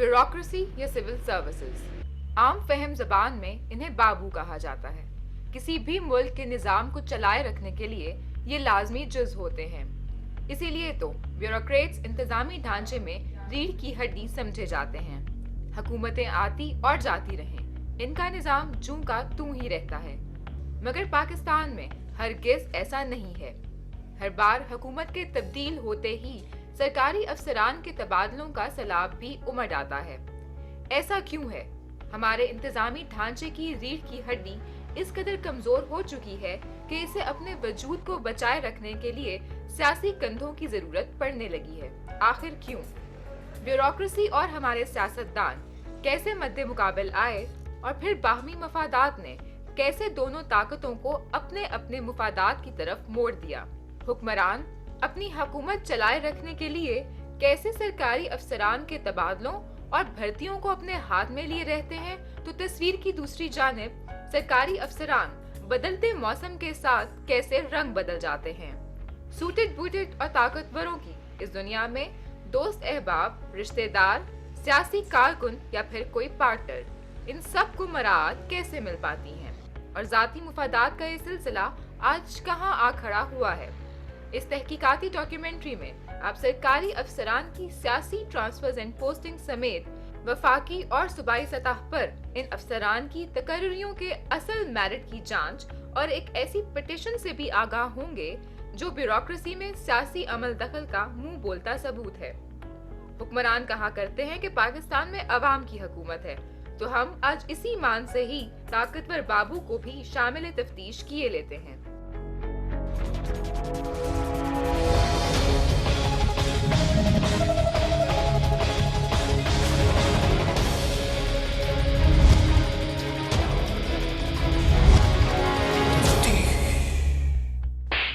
Bureaucracy या civil services, आम फहम ज़बान में इन्हें बाबू कहा जाता है। किसी भी मुल्क के निज़ाम को चलाए रखने के लिए ये लाजमी जुज़ होते हैं। इसीलिए तो ब्यूरोक्रेट्स इंतज़ामी ढांचे में रीढ़ की हड्डी समझे जाते हैं। हुकूमतें आती और जाती रहें, इनका निज़ाम जूं का तूं ही रहता है। मगर पाकिस्तान में हरगिज़ ऐसा नहीं है। हर बार हुकूमत के तब्दील होते ही सरकारी अफसरान के तबादलों का सैलाब भी उमड़ आता है। ऐसा क्यों है? हमारे इंतज़ामी ढांचे की रीढ़ की हड्डी इस कदर कमज़ोर हो चुकी है कि इसे अपने वजूद को बचाए रखने के लिए सियासी कंधों की ज़रूरत पड़ने लगी है। आखिर क्यों? ब्यूरोक्रेसी और हमारे सियासतदान कैसे मद्दे मुकाबल आए और फिर बाहमी मफादात ने कैसे दोनों ताकतों को अपने अपने मुफादात की तरफ मोड़ दिया। हुक्मरान अपनी हुकूमत चलाए रखने के लिए कैसे सरकारी अफसरान के तबादलों और भर्तियों को अपने हाथ में लिए रहते हैं, तो तस्वीर की दूसरी जानिब सरकारी अफसरान बदलते मौसम के साथ कैसे रंग बदल जाते हैं। सूटेड बूटेड और ताकतवरों की इस दुनिया में दोस्त अहबाब, रिश्तेदार, सियासी कारकुन या फिर कोई पार्टनर, इन सब को मराद कैसे मिल पाती हैं और ज़ाती मुफादात का ये सिलसिला आज कहाँ आ खड़ा हुआ है। इस तहकीकाती डॉक्यूमेंट्री में आप सरकारी अफसरान की सियासी ट्रांसफर्स एंड पोस्टिंग समेत वफाकी और सूबाई सतह पर इन अफसरान की तकर्रियों के असल मेरिट की जांच और एक ऐसी पिटीशन से भी आगाह होंगे जो ब्यूरोक्रेसी में सियासी अमल दखल का मुंह बोलता सबूत है। हुक्मरान कहा करते हैं कि पाकिस्तान में अवाम की हुकूमत है, तो हम आज इसी मान से ही ताकतवर बाबू को भी शामिल तफ्तीश किए लेते हैं।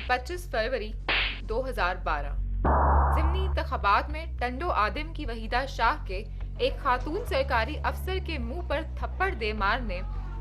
पच्चीस फरवरी 2012 ज़िमनी इंतखाबात में टंडो आदिम की वहीदा शाह के एक खातून सरकारी अफसर के मुंह पर थप्पड़ दे मारने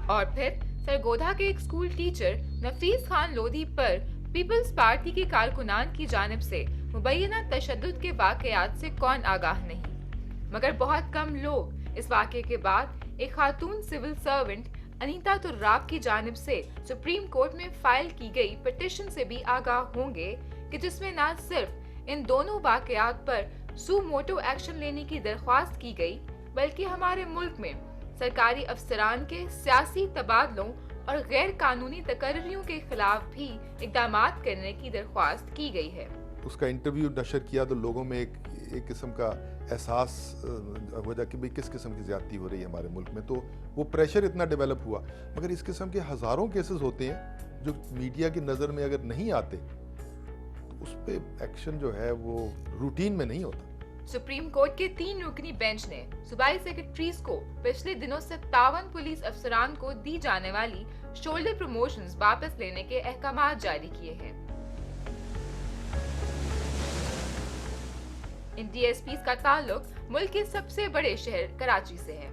और फिर सरगोधा के एक स्कूल टीचर नफीस खान लोधी पर पीपल्स पार्टी के कारकुनान की जानिब से मुबैना तशद्दुद के वाक़यात से कौन आगाह नहीं। मगर बहुत कम लोग इस वाक़े के बाद एक खातून सिविल सर्वेंट अनीता तुर्राब की जानिब से सुप्रीम कोर्ट में फाइल की गई पिटीशन से भी आगाह होंगे कि जिसमें न सिर्फ इन दोनों वाक़यात पर सू मोटो एक्शन लेने की दरख्वास्त की गई, बल्कि हमारे मुल्क में सरकारी अफसरान के सियासी तबादलों और गैर कानूनी तकर्रियों के खिलाफ भी इक़दामात करने की दरख्वास्त की गई है। उसका इंटरव्यू नशर किया तो लोगों में एक किस्म का एहसास हो जाए कि भाई किस किस्म की ज़्यादती हो रही है हमारे मुल्क में, तो वो प्रेशर इतना डेवलप हुआ। मगर इस किस्म के हज़ारों केसेस होते हैं जो मीडिया की नज़र में अगर नहीं आते तो उस पर एक्शन जो है वो रूटीन में नहीं होता। सुप्रीम कोर्ट के 3 रुकनी बेंच ने सूबाई सेक्रेटरीज को पिछले दिनों 57 पुलिस अफसरान को दी जाने वाली शोल्डर प्रमोशंस वापस लेने के अहकामात जारी किए हैं। इन डीएसपीज का ताल्लुक मुल्क के सबसे बड़े शहर कराची से है।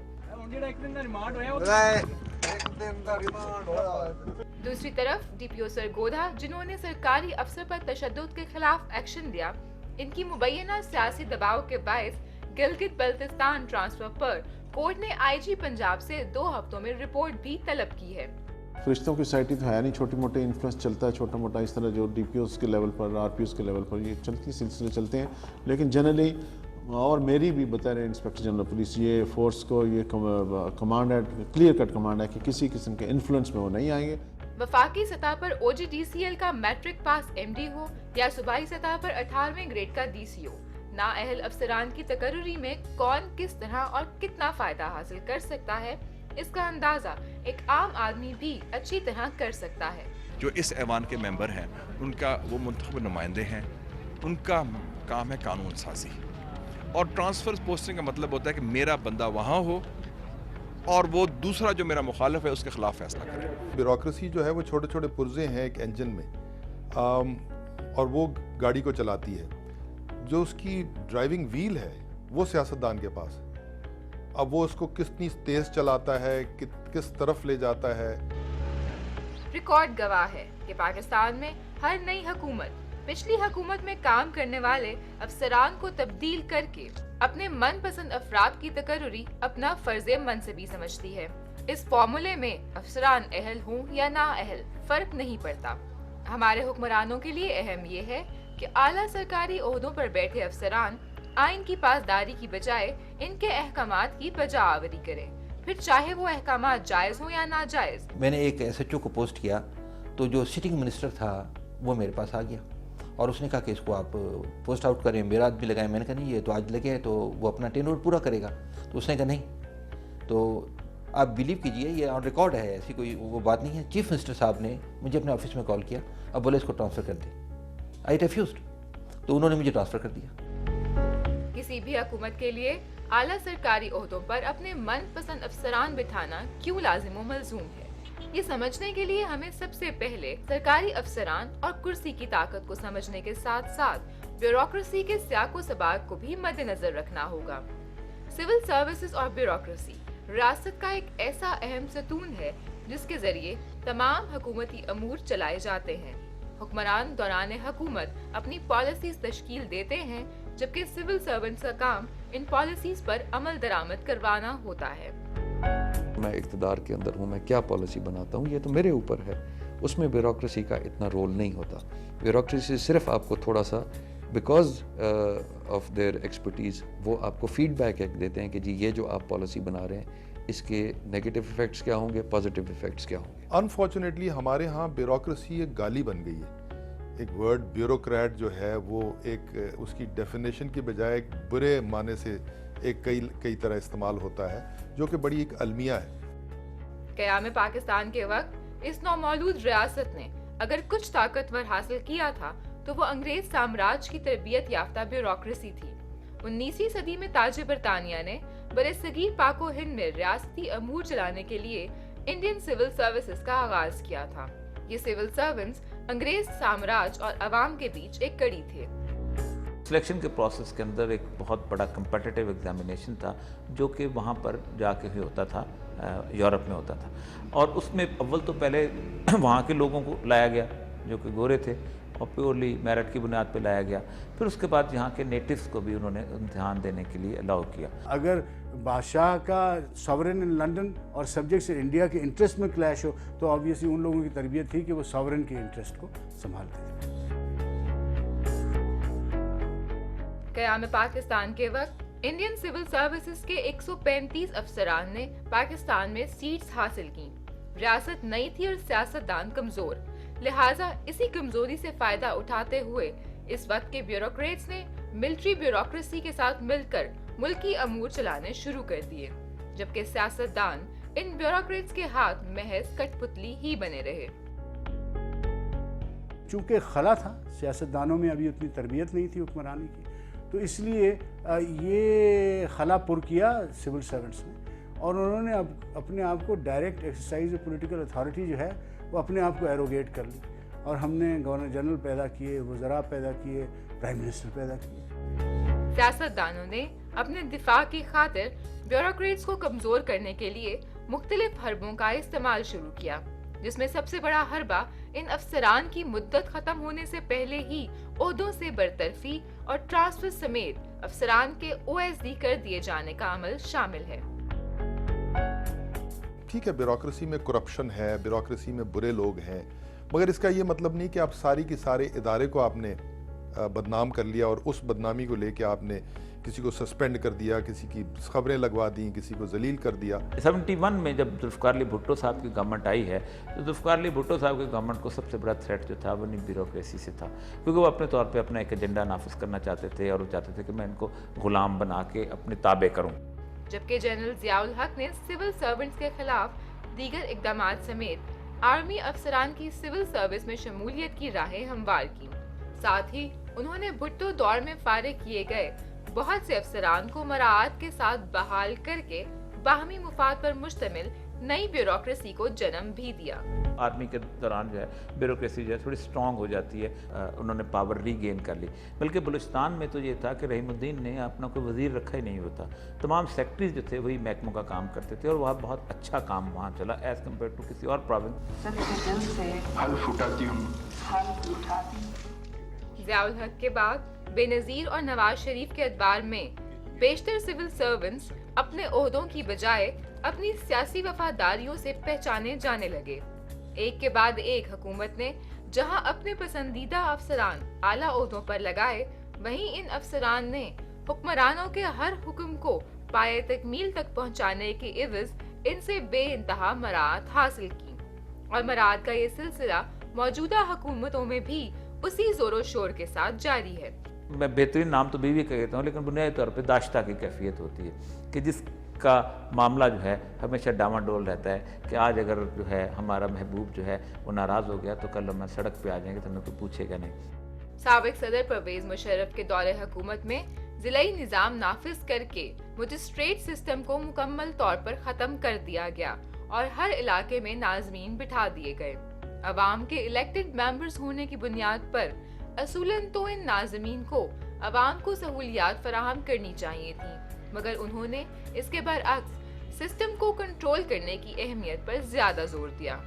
दूसरी तरफ डीपीओ सरगोधा, जिन्होंने सरकारी अफसर पर तशद्दुद के खिलाफ एक्शन लिया, इनकी मुबैना सियासी दबाव के बायस गिलगित बल्तिस्तान ट्रांसफर पर कोर्ट ने आईजी पंजाब से 2 हफ्तों में रिपोर्ट भी तलब की है। फरिश्तों की सोसाइटी तो है नहीं, छोटे मोटे इन्फ्लुएंस चलता है, छोटा मोटा इस तरह जो डीपीओस के लेवल पर, आरपीओस के लेवल पर ये चलती सिलसिले चलते हैं। लेकिन जनरली और मेरी भी बतौर इंस्पेक्टर जनरल पुलिस ये फोर्स को ये कमांड है, क्लियर कट कमांड है कि किसी किस्म के इन्फ्लुएंस में वो नहीं आएंगे। वफाकी सतह पर OGDCL का मैट्रिक पास MD हो या सूबाई सतह पर 18वें ग्रेड का DCO, नाअहल अफसरान की तकर्री में कौन किस तरह और कितना फायदा हासिल कर सकता है, इसका अंदाजा एक आम आदमी भी अच्छी तरह कर सकता है। जो इस ऐवान के मेंबर हैं, उनका वो मुंतखब नुमाइंदे हैं, उनका काम है कानून साजी, और ट्रांसफर पोस्टिंग का मतलब होता है कि मेरा बंदा वहाँ हो और वो दूसरा जो मेरा मुखालिफ है उसके खिलाफ फैसला करे। ब्यूरोक्रेसी जो है वो छोटे छोटे पुर्जे हैं एक इंजन में, और वो गाड़ी को चलाती है। जो उसकी ड्राइविंग व्हील है वो सियासतदान के पास है। अब वो उसको कितनी तेज चलाता है, किस तरफ ले जाता है। रिकॉर्ड गवाह है कि पाकिस्तान में हर नई हुकूमत पिछली हुकूमत में काम करने वाले अफसरान को तब्दील करके अपने मनपसंद अफराद की तकर्रुरी अपना फर्ज मनसबी समझती है। इस फॉर्मूले में अफसरान अहल हों या ना अहल फर्क नहीं पड़ता। हमारे हुक्मरानों के लिए अहम ये है कि आला सरकारी ओहदों पर बैठे अफसरान आइन की पासदारी की बजाय इनके अहकामात की बजाआवरी करें, फिर चाहे वो अहकामात जायज़ हो या नाजायज़। मैंने एक SHO को पोस्ट किया तो जो सिटिंग मिनिस्टर था वो मेरे पास आ गया और उसने कहा कि इसको आप पोस्ट आउट करें, मेरा आदमी लगाएं। मैंने कहा नहीं, ये तो आज लगे हैं तो वो अपना टेन्योर पूरा करेगा। तो उसने कहा नहीं, तो आप बिलीव कीजिए ये ऑन रिकॉर्ड है, ऐसी कोई वो बात नहीं है। चीफ मिनिस्टर साहब ने मुझे अपने ऑफिस में कॉल किया, अब बोले इसको ट्रांसफ़र कर दे। आई रिफ्यूज्ड, तो उन्होंने मुझे ट्रांसफ़र कर दिया। किसी भी हुकूमत के लिए आला सरकारी ओहदों पर अपने मनपसंद अफसरान बिठाना क्यों लाजिम व मलजूम है, ये समझने के लिए हमें सबसे पहले सरकारी अफसरान और कुर्सी की ताकत को समझने के साथ साथ ब्यूरोक्रेसी के सियाको सबाक को भी मद्देनजर रखना होगा। सिविल सर्विसेज और ब्यूरोक्रेसी रियासत का एक ऐसा अहम सतून है जिसके जरिए तमाम हुकूमती अमूर चलाए जाते हैं। हुक्मरान दौरान हुकूमत अपनी पॉलिसीज तश्कील देते हैं, जबकि सिविल सर्वेंट्स का काम इन पॉलिसीज पर अमल दरामद करवाना होता है। मैं इक़्तिदार के अंदर हूँ, मैं क्या पॉलिसी बनाता हूँ ये तो मेरे ऊपर है, उसमें ब्यूरोक्रेसी का इतना रोल नहीं होता। ब्यूरोक्रेसी सिर्फ आपको थोड़ा सा बिकॉज ऑफ देयर एक्सपर्टीज़ वो आपको फीडबैक एक देते हैं कि जी ये जो आप पॉलिसी बना रहे हैं इसके नेगेटिव इफ़ेक्ट्स क्या होंगे, पॉजिटिव इफ़ेक्ट्स क्या होंगे। अनफॉर्चुनेटली हमारे यहाँ ब्यूरोक्रेसी एक गाली बन गई है। एक वर्ड ब्यूरोक्रेट जो है वो एक उसकी डेफिनेशन की बजाय एक बुरे माने से एक कई तरह इस्तेमाल होता है, जो कि बड़ी एक अलमिया है। क़याम पाकिस्तान के वक्त इस नौमौलूद रियासत ने अगर कुछ ताकतवर हासिल किया था तो वो अंग्रेज साम्राज्य की तरबियत याफ्ता ब्यूरोक्रेसी थी। 19वीं सदी में ताज बरतानिया ने बड़े सगीर पाको हिंद में रियासती अमूर चलाने के लिए इंडियन सिविल सर्विसेज का आगाज किया था। ये सिविल सर्वेंट्स अंग्रेज साम्राज्य और अवाम के बीच एक कड़ी थे। सिलेक्शन के प्रोसेस के अंदर एक बहुत बड़ा कंपेटिटिव एग्जामिनेशन था जो कि वहाँ पर जाके ही होता था, यूरोप में होता था। और उसमें अव्वल तो पहले वहाँ के लोगों को लाया गया जो कि गोरे थे और प्योरली मेरिट की बुनियाद पे लाया गया। फिर उसके बाद यहाँ के नेटिव्स को भी उन्होंने इम्तिहान देने के लिए अलाउ किया। अगर बादशाह का सॉवरेन इन लंदन और सब्जेक्ट्स इन इंडिया के इंटरेस्ट में क्लैश हो तो ऑब्वियसली उन लोगों की तरबियत थी कि वो सॉवरेन के इंटरेस्ट को संभालते थे। क़याम पाकिस्तान के वक्त इंडियन सिविल सर्विसेज के 135 अफसरान ने पाकिस्तान में सीट्स हासिल की। रियासत नई थी और सियासतदान कमजोर, लिहाजा इसी कमजोरी से फायदा उठाते हुए इस वक्त के ब्यूरोक्रेट्स ने मिलिट्री ब्यूरोक्रेसी के साथ मिलकर मुल्की अमूर चलाने शुरू कर दिए, जबकि सियासतदान इन ब्यूरोक्रेट्स के हाथ महज कठपुतली ही बने रहे। चूँकि खला था, सियासतदानों में अभी उतनी तरबियत नहीं थी हुक्मरानी की, तो इसलिए ये खला पुर किया सिविल सर्वेंट्स ने और उन्होंने अब अपने आप को direct exercise of political authority जो है वो अपने आप को एरोगेट कर ली और हमने गवर्नर जनरल पैदा किए, वज़रा पैदा किए, प्राइम मिनिस्टर पैदा किए। सियासतदानों ने अपने दिफा की खातिर ब्यूरोक्रेट्स को कमजोर करने के लिए मुख्तलिफ हरबों का इस्तेमाल शुरू किया, जिसमें सबसे बड़ा हरबा इन अफसरान की मुद्दत खत्म होने से पहले ही ओहदों से बरतरफी और ट्रांसफर समेत अफसरान के OSD कर दिए जाने का अमल शामिल है। ठीक है, ब्यूरोक्रेसी में करप्शन है, ब्यूरोक्रेसी में बुरे लोग हैं, मगर इसका ये मतलब नहीं कि आप सारी की सारे इदारे को आपने बदनाम कर लिया और उस बदनामी को लेके आपने किसी को सस्पेंड कर दिया, किसी की खबरें लगवा दी, किसी को जलील कर दिया। 71 में जब जुल्फ़िकार अली भुट्टो साहब की गवर्नमेंट आई है तो जुल्फ़िकार अली भुट्टो साहब की गवर्नमेंट को सबसे बड़ा थ्रेट जो था वो नहीं ब्यूरोक्रेसी से था, क्योंकि वो अपने तौर पे अपना एक एजेंडा नाफिज करना चाहते थे और वो चाहते थे कि मैं इनको गुलाम बना के अपने ताबे करूँ। जबकि जनरल ज़ियाउल हक ने सिविल सर्वेंट्स के खिलाफ दीगर इक़दामात समेत आर्मी अफसरान की सिविल सर्विस में शमूलियत की राहें हमवार की। साथ ही उन्होंने भुट्टो दौर में फारिग किए गए बहुत से अफसरान को मराआत के साथ बहाल करके बाहमी मुफाद पर मुश्तमिल नई ब्यूरोक्रेसी को जन्म भी दिया। आर्मी के दौरान जो है ब्यूरोक्रेसी जो है थोड़ी स्ट्रॉन्ग हो जाती है, उन्होंने पावर रीगेन कर ली। बल्कि बलूचिस्तान में तो ये था कि रहीमुद्दीन ने अपना कोई वज़ीर रखा ही नहीं होता, तमाम सेक्रेटरीज जो थे वही महकमों का काम करते थे और वहाँ बहुत अच्छा काम वहाँ चला एज़ कम्पेयर टू किसी और प्रोविंस। ضیاء الحق کے بعد بے نظیر اور نواز شریف کے ادوار میں بیشتر سول سرونٹس اپنے عہدوں کی بجائے اپنی سیاسی وفاداریوں سے پہچانے جانے لگے. ایک کے بعد ایک حکومت نے جہاں اپنے پسندیدہ افسران اعلیٰ عہدوں پر لگائے، وہیں ان افسران نے حکمرانوں کے ہر حکم کو پائے تکمیل تک پہنچانے کے عوض ان سے بے انتہا مراعات حاصل کی، اور مراعات کا یہ سلسلہ موجودہ حکومتوں میں بھی اسی زور و شور کے ساتھ جاری ہے. میں بہترین نام تو بیوی کہتا ہوں، لیکن بنیادی طور پہ داشتہ کی کیفیت ہوتی ہے کہ جس کا معاملہ جو ہے ہمیشہ ڈاما ڈول رہتا ہے کہ آج اگر جو ہے ہمارا محبوب جو ہے وہ ناراض ہو گیا تو کل ہم سڑک پہ آ جائیں گے تو ہمیں کوئی پوچھے گا نہیں. سابق صدر پرویز مشرف کے دور حکومت میں ضلعی نظام نافذ کر کے مجسٹریٹ سسٹم کو مکمل طور پر ختم کر دیا گیا اور ہر علاقے میں ناظمین بٹھا دیے گئے. عوام کے الیکٹڈ ممبرز ہونے کی بنیاد پر اصولاً تو ان ناظمین کو عوام کو سہولیات فراہم کرنی چاہیے تھیں، مگر انہوں نے اس کے برعکس سسٹم کو کنٹرول کرنے کی اہمیت پر زیادہ زور دیا،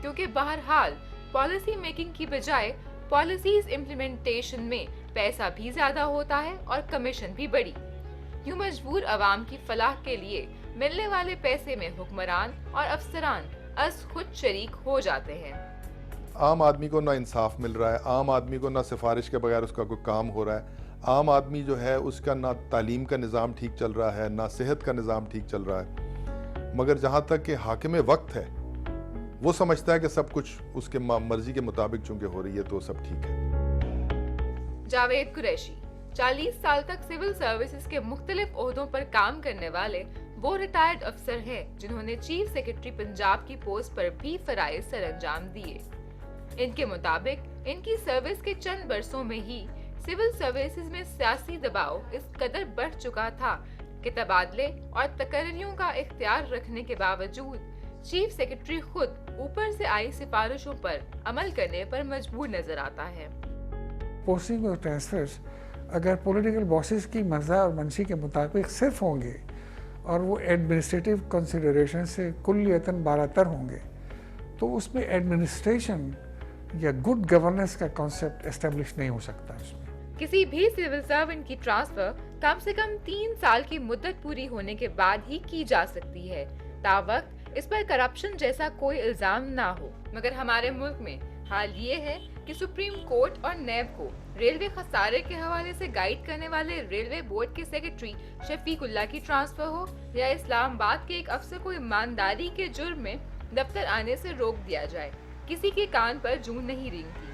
کیونکہ بہرحال پالیسی میکنگ کی بجائے پالیسیز امپلیمنٹیشن میں پیسہ بھی زیادہ ہوتا ہے اور کمیشن بھی بڑی. یوں مجبور عوام کی فلاح کے لیے ملنے والے پیسے میں حکمران اور افسران از خود شریک ہو جاتے ہیں. عام آدمی کو نہ انصاف مل رہا ہے، عام آدمی کو نہ سفارش کے بغیر اس کا کوئی کام ہو رہا ہے، عام آدمی جو ہے اس کا نہ تعلیم کا نظام ٹھیک چل رہا ہے، نہ صحت کا نظام ٹھیک چل رہا ہے. مگر جہاں تک کہ حاکم وقت ہے وہ سمجھتا ہے کہ سب کچھ اس کے مرضی کے مطابق چونکہ ہو رہی ہے تو سب ٹھیک ہے. جاوید قریشی 40 سال تک سول سروسز کے مختلف عہدوں پر کام کرنے والے وہ ریٹائرڈ افسر ہیں جنہوں نے چیف سیکرٹری پنجاب کی پوسٹ پر بھی فرائض سر انجام دیے. ان کے مطابق ان کی سروس کے چند برسوں میں ہی سول سروسز میں سیاسی دباؤ اس قدر بڑھ چکا تھا کہ تبادلے اور تقرریوں کا اختیار رکھنے کے باوجود چیف سیکرٹری خود اوپر سے آئی سفارشوں پر عمل کرنے پر مجبور نظر آتا ہے. پوسٹنگ اور ٹرانسفرز اگر پولیٹیکل باسز کی مرضی اور منشی کے مطابق صرف ہوں گے اور وہ ایڈمنسٹریٹو کنسیڈریشن سے کلیتاً بالاتر ہوں گے تو اس میں ایڈمنسٹریشن یا گڈ گورننس کا کانسیپٹ اسٹیبلش نہیں ہو سکتا. اس میں کسی بھی سول سرونٹ کی ٹرانسفر کم سے کم 3 سال کی مدت پوری ہونے کے بعد ہی کی جا سکتی ہے، تاوقت اس پر کرپشن جیسا کوئی الزام نہ ہو. مگر ہمارے ملک میں حال یہ ہے کہ سپریم کورٹ اور نیب کو ریلوے خسارے کے حوالے سے گائیڈ کرنے والے ریلوے بورڈ کے سیکرٹری شفیق اللہ کی ٹرانسفر ہو یا اسلام آباد کے ایک افسر کو ایمانداری کے جرم میں دفتر آنے سے روک دیا جائے، کسی کے کان پر جوں نہیں رینگتی.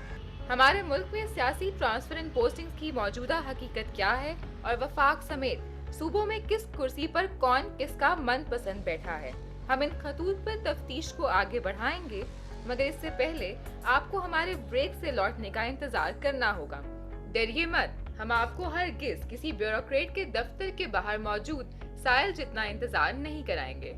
ہمارے ملک میں سیاسی ٹرانسفر اینڈ پوسٹنگ کی موجودہ حقیقت کیا ہے اور وفاق سمیت صوبوں میں کس کرسی پر کون کس کا من پسند بیٹھا ہے. ہم ان خطوط پر تفتیش کو آگے بڑھائیں گے، مگر اس سے پہلے آپ کو ہمارے بریک سے لوٹنے کا انتظار کرنا ہوگا. ڈریے مت، ہم آپ کو ہرگز کسی بیوروکریٹ کے دفتر کے باہر موجود سائل جتنا انتظار نہیں کرائیں گے.